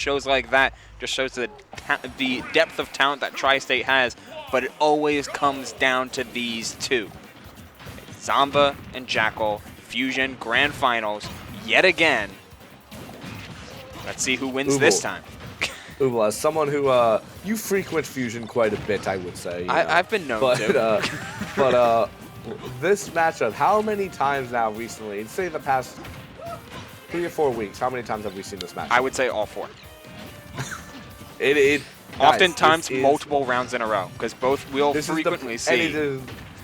shows like that just shows the depth of talent that Tri-State has, but it always comes down to these two. Zomba and Jakal, Fusion Grand Finals, yet again. Let's see who wins this time. Ubel, as someone who, you frequent Fusion quite a bit, I would say. I've been known to. But this matchup, how many times now recently, in say the past 3 or 4 weeks, how many times have we seen this match? I would say all 4. Oftentimes multiple rounds in a row, because both we'll frequently see.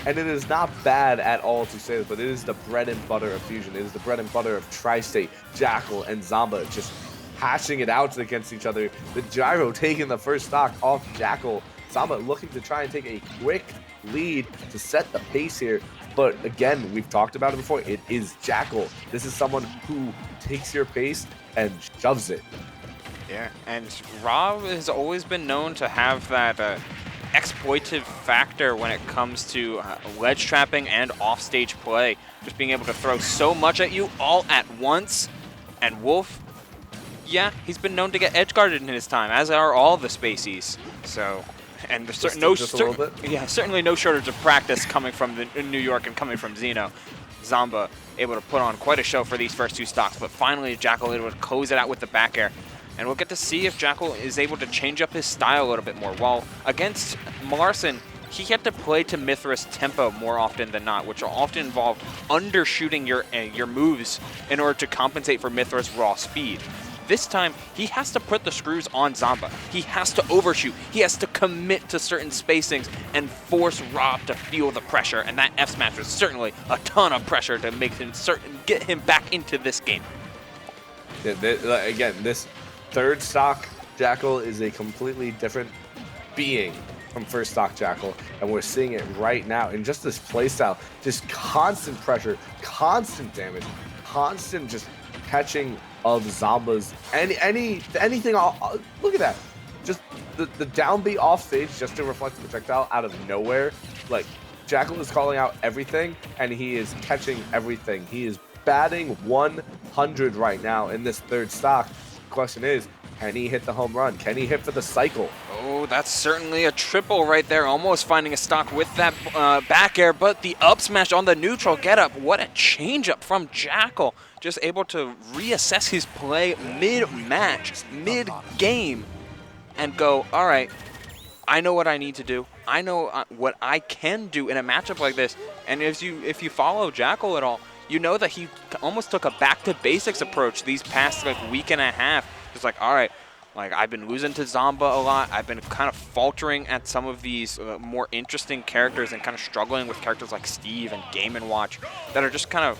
And it is not bad at all to say this, but it is the bread and butter of Fusion. It is the bread and butter of Tri-State, Jakal, and Zomba just hashing it out against each other. The gyro taking the first stock off Jakal. Zomba looking to try and take a quick lead to set the pace here. But again, we've talked about it before. It is Jakal. This is someone who takes your pace and shoves it. Yeah, and R.O.B has always been known to have that exploitive factor when it comes to ledge trapping and offstage play. Just being able to throw so much at you all at once. And Wolf, yeah, he's been known to get edge guarded in his time, as are all the Spaceys. So, and there's certainly no shortage of practice coming from New York and coming from Zeno. Zomba able to put on quite a show for these first 2 stocks, but finally Jakal able to close it out with the back air. And we'll get to see if Jakal is able to change up his style a little bit more. While against Larson, he had to play to Mithra's tempo more often than not, which will often involve undershooting your moves in order to compensate for Mithra's raw speed. This time, he has to put the screws on Zomba. He has to overshoot. He has to commit to certain spacings and force R.O.B to feel the pressure. And that F smash was certainly a ton of pressure to make him get him back into this game. Yeah, again, this third stock Jakal is a completely different being from first stock Jakal, and we're seeing it right now in just this playstyle. Just constant pressure, constant damage, constant just catching of Zomba's anything. Look at that, just the down B off stage just to reflect the projectile out of nowhere. Like, Jakal is calling out everything, and he is catching everything. He is batting 100 right now in this third stock. Question is, can he hit the home run? Can he hit for the cycle? Oh, that's certainly a triple right there. Almost finding a stock with that back air, but the up smash on the neutral get up. What a changeup from Jakal. Just able to reassess his play mid-match, mid-game, and go, all right, I know what I need to do. I know what I can do in a matchup like this. And if you follow Jakal at all, you know that he almost took a back-to-basics approach these past week and a half. Just like, all right, I've been losing to Zomba a lot. I've been kind of faltering at some of these more interesting characters and kind of struggling with characters like Steve and Game & Watch that are just kind of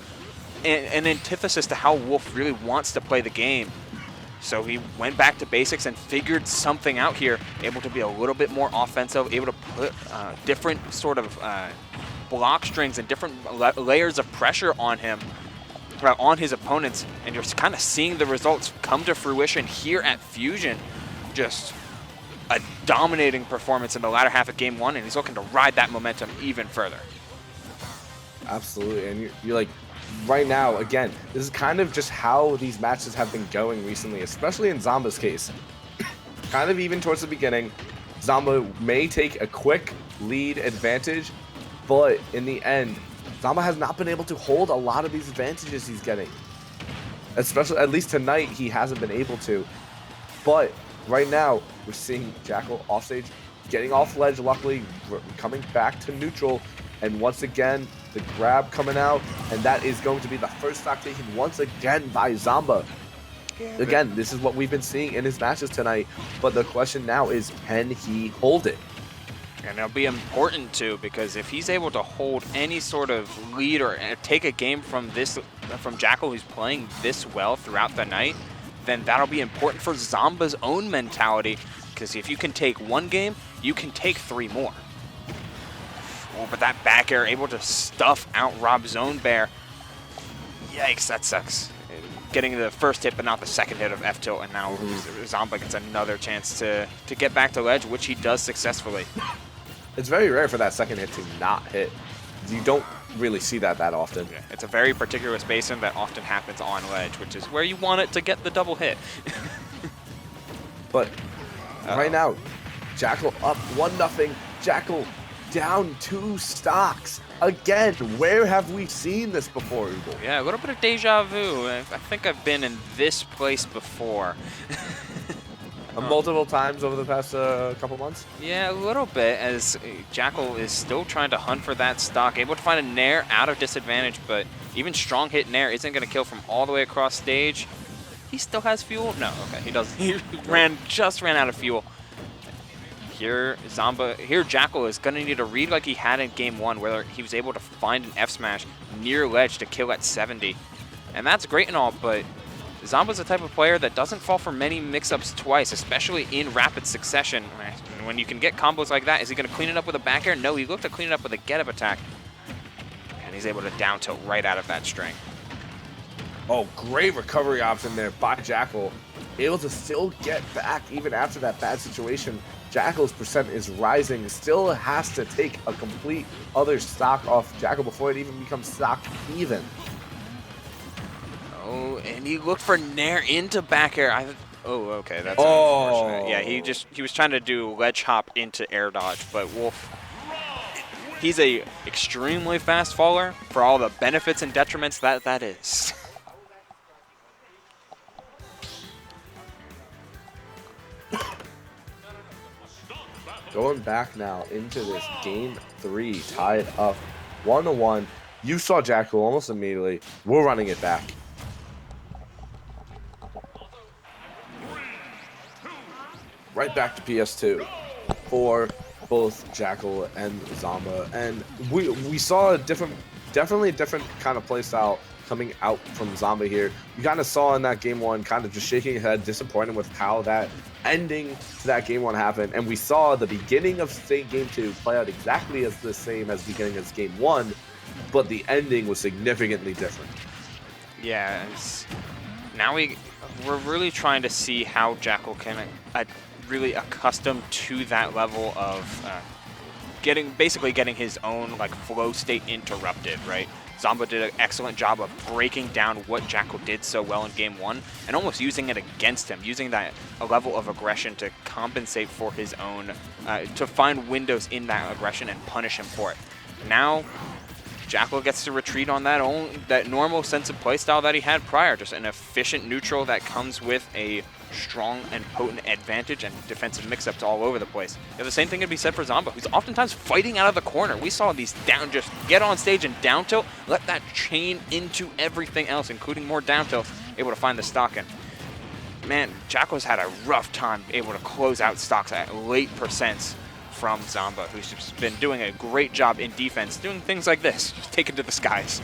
an antithesis to how Wolf really wants to play the game. So he went back to basics and figured something out here, able to be a little bit more offensive, able to put different sort of block strings and different layers of pressure on him, on his opponents, and you're kind of seeing the results come to fruition here at Fusion. Just a dominating performance in the latter half of Game 1, and he's looking to ride that momentum even further. Absolutely, and you're like, right now, again, this is kind of just how these matches have been going recently, especially in Zomba's case. Kind of even towards the beginning, Zomba may take a quick lead advantage, but in the end, Zomba has not been able to hold a lot of these advantages he's getting. Especially, at least tonight, he hasn't been able to. But right now, we're seeing Jakal offstage, getting off ledge, luckily, coming back to neutral, and once again, the grab coming out, and that is going to be the first stock taken once again by Zomba. Again, this is what we've been seeing in his matches tonight, but the question now is, can he hold it? And it'll be important too, because if he's able to hold any sort of lead or take a game from Jakal, who's playing this well throughout the night, then that'll be important for Zomba's own mentality, because if you can take one game, you can take 3 more. Oh, but that back air able to stuff out R.O.B's own bear. Yikes, that sucks. Getting the first hit, but not the second hit of F-tilt, and now Zomba gets another chance to get back to ledge, which he does successfully. It's very rare for that second hit to not hit. You don't really see that often. Yeah, it's a very particular spacing that often happens on ledge, which is where you want it to get the double hit. But right now, Jakal up 1-0. Jakal down 2 stocks. Again, where have we seen this before, Ugo? Yeah, a little bit of deja vu. I think I've been in this place before. Multiple times over the past couple months? Yeah, a little bit, as Jakal is still trying to hunt for that stock, able to find a Nair out of disadvantage, but even strong hit Nair isn't going to kill from all the way across stage. He still has fuel? No, okay, he doesn't. He just ran out of fuel. Here, Jakal is going to need a read like he had in game 1, where he was able to find an F smash near ledge to kill at 70. And that's great and all, but Zomba's the type of player that doesn't fall for many mix-ups twice, especially in rapid succession. When you can get combos like that, is he going to clean it up with a back air? No, he looked to clean it up with a get-up attack. And he's able to down tilt right out of that string. Oh, great recovery option there by Jakal. Able to still get back even after that bad situation. Jakal's percent is rising. Still has to take a complete other stock off Jakal before it even becomes stock even. Oh, and he looked for Nair into back air. Oh, okay, that's unfortunate. Yeah, he was trying to do ledge hop into air dodge, but Wolf, he's a extremely fast faller for all the benefits and detriments that is. Going back now into this game 3, tied up 1-1. You saw Jakal almost immediately. We're running it back. Right back to PS2 for both Jakal and Zomba, and we saw a definitely a different kind of play style coming out from Zomba here. You kind of saw in that game 1, kind of just shaking his head, disappointed with how that ending to that game 1 happened, and we saw the beginning of game 2 play out exactly as the same as the beginning of game 1, but the ending was significantly different. Yeah, now we're really trying to see how Jakal can really accustomed to that level of basically getting his own like flow state interrupted, right? Zomba did an excellent job of breaking down what Jakal did so well in game 1 and almost using it against him, using that level of aggression to compensate for his own, to find windows in that aggression and punish him for it. Now, Jakal gets to retreat on that normal sense of playstyle that he had prior, just an efficient neutral that comes with a strong and potent advantage and defensive mix-ups all over the place. Yeah, the same thing can be said for Zomba, who's oftentimes fighting out of the corner. We saw these just get on stage and down tilt, let that chain into everything else, including more down tilts, able to find the stock in. Man, Jakal's had a rough time able to close out stocks at late percents from Zomba, who's just been doing a great job in defense, doing things like this, just taken to the skies.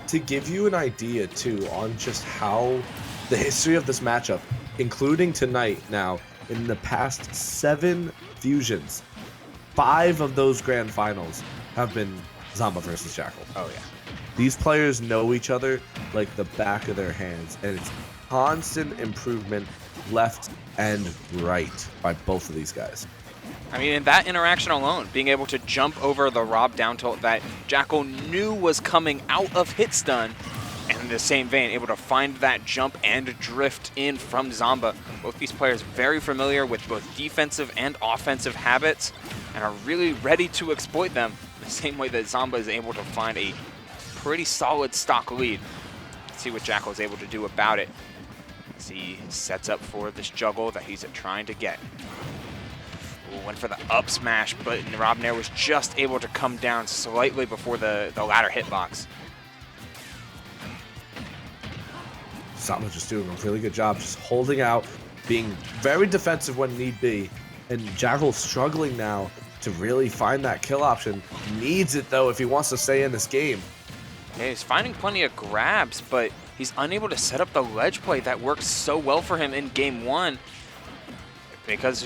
To give you an idea, too, on just how the history of this matchup, including tonight now, in the past 7 fusions, 5 of those grand finals have been Zomba versus Jakal. Oh, yeah. These players know each other like the back of their hands, and it's constant improvement left and right by both of these guys. I mean, in that interaction alone, being able to jump over the R.O.B down tilt that Jakal knew was coming out of hit stun, and in the same vein, able to find that jump and drift in from Zomba. Both these players very familiar with both defensive and offensive habits and are really ready to exploit them the same way that Zomba is able to find a pretty solid stock lead. Let's see what Jakal is able to do about it as he sets up for this juggle that he's trying to get. Ooh, went for the up smash, but R.O.B Nair was just able to come down slightly before the ladder hitbox. Zomba just doing a really good job, just holding out, being very defensive when need be, and Jakal struggling now to really find that kill option. Needs it, though, if he wants to stay in this game. Yeah, he's finding plenty of grabs, but he's unable to set up the ledge play that worked so well for him in game 1 because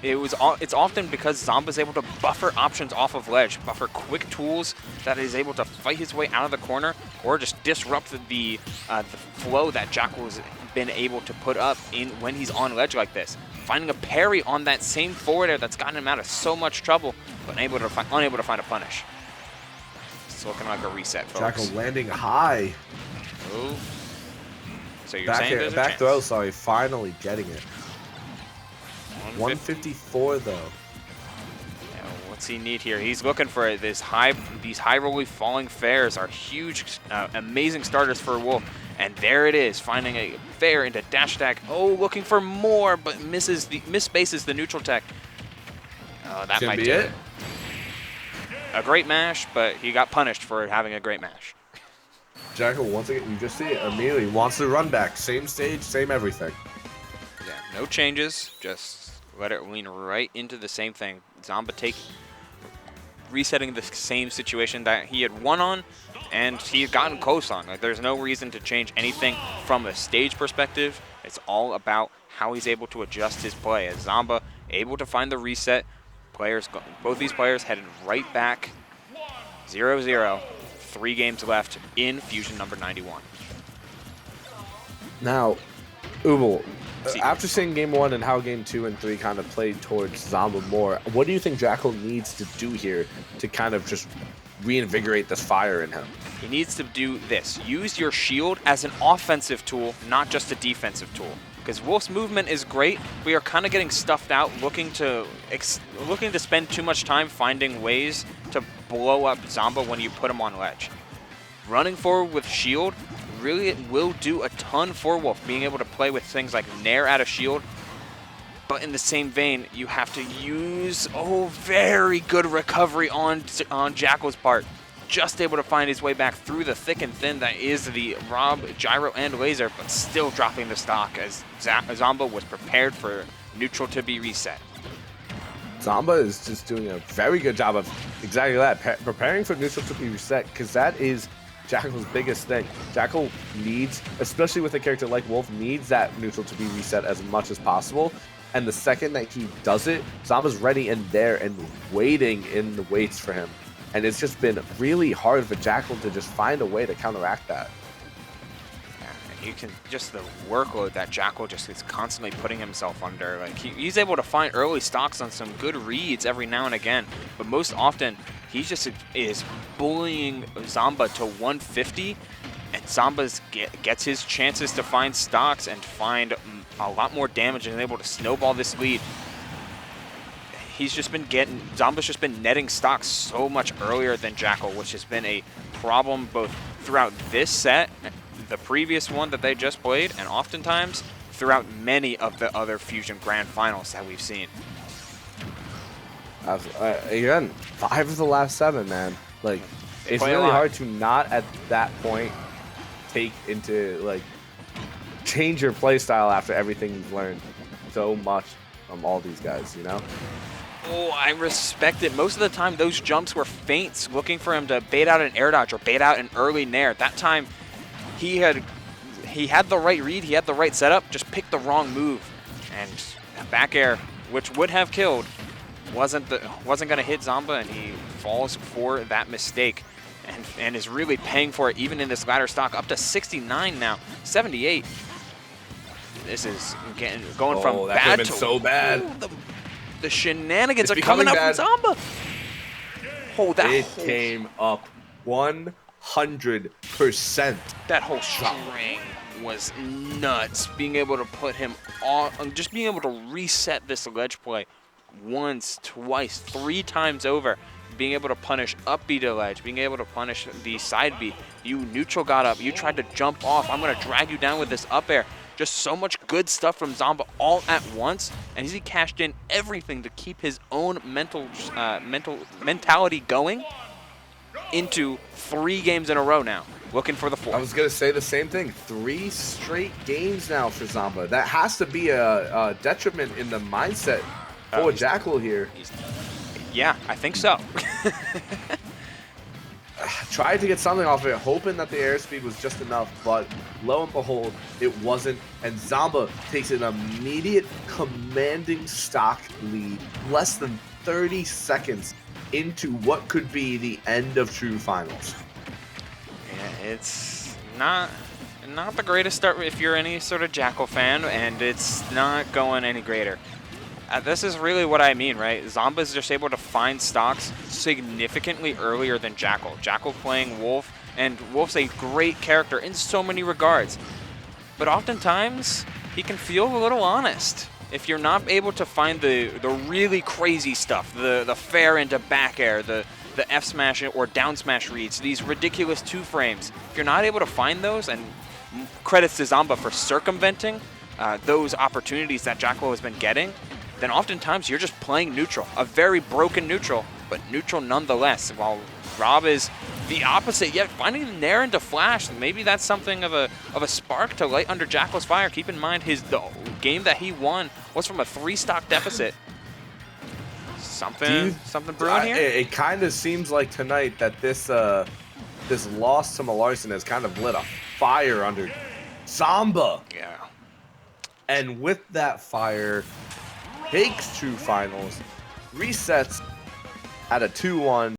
it's often because Zomba's able to buffer options off of ledge, buffer quick tools that is able to fight his way out of the corner or just disrupt the flow that Jakal has been able to put up in when he's on ledge like this. Finding a parry on that same forward air that's gotten him out of so much trouble, but unable to find a punish. It's looking like a reset, folks. Jakal landing high. Oh. So you're saying there's a back chance. throw, sorry, finally getting it. 154 though. Yeah, what's he need here? He's looking for these high rolly falling fares are huge, amazing starters for Wolf. And there it is, finding a fair into dash attack. Oh, looking for more, but misspaces the neutral tech. Oh, that might do it. A great mash, but he got punished for having a great mash. Jakal, once again, you just see it immediately. Wants the run back. Same stage, same everything. Yeah, no changes. Just let it lean right into the same thing. Zomba resetting the same situation that he had won on, and he had gotten close on. Like, there's no reason to change anything from a stage perspective. It's all about how he's able to adjust his play. As Zomba able to find the reset, both these players headed right back 0-0. 3 games left in Fusion number 91. Now, Ubel, after seeing game 1 and how game 2 and 3 kind of played towards Zomba more, what do you think Jakal needs to do here to kind of just reinvigorate this fire in him? He needs to do this. Use your shield as an offensive tool, not just a defensive tool. Because Wolf's movement is great. We are kind of getting stuffed out, looking to spend too much time finding ways to blow up Zomba when you put him on ledge. Running forward with shield really will do a ton for Wolf, being able to play with things like Nair out of shield. But in the same vein, you have to use, very good recovery on Jakal's part. Just able to find his way back through the thick and thin that is the R.O.B, gyro, and laser, but still dropping the stock as Zomba was prepared for neutral to be reset. Zomba is just doing a very good job of exactly that, preparing for neutral to be reset, because that is Jakal's biggest thing. Jakal needs, especially with a character like Wolf, needs that neutral to be reset as much as possible. And the second that he does it, Zomba's ready and there and waiting in the waits for him. And it's just been really hard for Jakal to just find a way to counteract that. You can just the workload that Jakal just is constantly putting himself under. Like he's able to find early stocks on some good reads every now and again, but most often he just is bullying Zomba to 150, and Zomba gets his chances to find stocks and find a lot more damage and able to snowball this lead. Zomba's just been netting stocks so much earlier than Jakal, which has been a problem both throughout this set, the previous one that they just played, and oftentimes throughout many of the other Fusion Grand Finals that we've seen. Again, 5 of the last 7, man. Like, it's really hard to not at that point change your play style after everything you've learned so much from all these guys, you know? Oh, I respect it. Most of the time, those jumps were feints, looking for him to bait out an air dodge or bait out an early nair. That time, he had the right read, he had the right setup, just picked the wrong move, and that back air, which would have killed, wasn't going to hit Zomba, and he falls for that mistake, and is really paying for it even in this ladder stock, up to 69 now, 78. This is going from that bad been to so bad. The shenanigans are coming up from Zomba. It came up 100%. That whole string was nuts. Being able to put him on, just being able to reset this ledge play once, twice, 3 times over. Being able to punish up B to ledge, being able to punish the side B. You neutral got up, you tried to jump off. I'm going to drag you down with this up air. Just so much good stuff from Zomba all at once, and he cashed in everything to keep his own mentality going into 3 games in a row now, looking for the 4th. I was going to say the same thing. 3 straight games now for Zomba. That has to be a detriment in the mindset for Jakal here. Yeah, I think so. Tried to get something off of it, hoping that the airspeed was just enough, but lo and behold, it wasn't, and Zomba takes an immediate commanding stock lead, less than 30 seconds into what could be the end of True Finals. Yeah, it's not the greatest start if you're any sort of Jakal fan, and it's not going any greater. This is really what I mean, right? Zomba is just able to find stocks significantly earlier than Jakal. Jakal playing Wolf, and Wolf's a great character in so many regards. But oftentimes, he can feel a little honest. if you're not able to find the really crazy stuff, the fair into back air, the F smash or down smash reads, these ridiculous 2-frames, if you're not able to find those, and credits to Zomba for circumventing those opportunities that Jakal has been getting, then oftentimes you're just playing neutral, a very broken neutral, but neutral nonetheless. While R.O.B is the opposite, yet finding the Nair into Flash, maybe that's something of a spark to light under Jakal's fire. Keep in mind the game that he won was from a 3-stock deficit. Something brewing here? It kind of seems like tonight that this loss to Malarson has kind of lit a fire under Zomba. Yeah. And with that fire, takes 2 finals, resets at a 2-1.